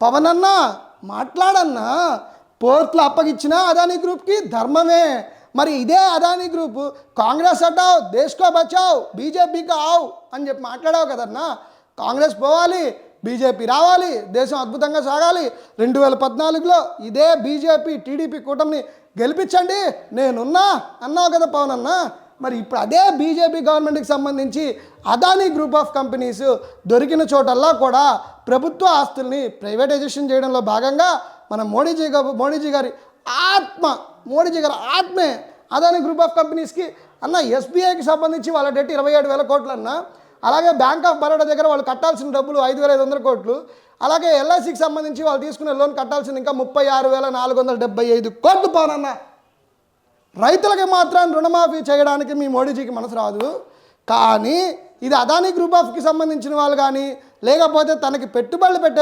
పవన్ అన్న మాట్లాడన్నా, పోర్ట్లు అప్పగిచ్చిన అదానీ గ్రూప్కి ధర్మమే. మరి ఇదే అదానీ గ్రూపు కాంగ్రెస్ హటావ్ దేశ్కో బచావ్ బీజేపీకి ఆవ్ అని చెప్పి మాట్లాడావు కదన్నా. కాంగ్రెస్ పోవాలి, బీజేపీ రావాలి, దేశం అద్భుతంగా సాగాలి. 2014లో ఇదే బీజేపీ టీడీపీ కూటమిని గెలిపించండి నేనున్నా అన్నావు కదా పవన్ అన్న. మరి ఇప్పుడు అదే బీజేపీ గవర్నమెంట్కి సంబంధించి అదానీ గ్రూప్ ఆఫ్ కంపెనీస్ దొరికిన చోటల్లా కూడా ప్రభుత్వ ఆస్తుల్ని ప్రైవేటైజేషన్ చేయడంలో భాగంగా మన మోడీజీ గారి ఆత్మే అదానీ గ్రూప్ ఆఫ్ కంపెనీస్కి అన్న. ఎస్బీఐకి సంబంధించి వాళ్ళ డెట్ 27,000 కోట్లు అన్న. అలాగే బ్యాంక్ ఆఫ్ బరోడా దగ్గర వాళ్ళు కట్టాల్సిన డబ్బులు 5,500 కోట్లు. అలాగే ఎల్ఐసికి సంబంధించి వాళ్ళు తీసుకునే లోన్ కట్టాల్సింది ఇంకా 36,475 కోట్లు పోనన్న. రైతులకి మాత్రం రుణమాఫీ చేయడానికి మీ మోడీజీకి మనసు రాదు, కానీ ఇది అదానీ గ్రూప్ ఆఫ్కి సంబంధించిన వాళ్ళు కానీ లేకపోతే తనకి పెట్టుబడులు పెట్టే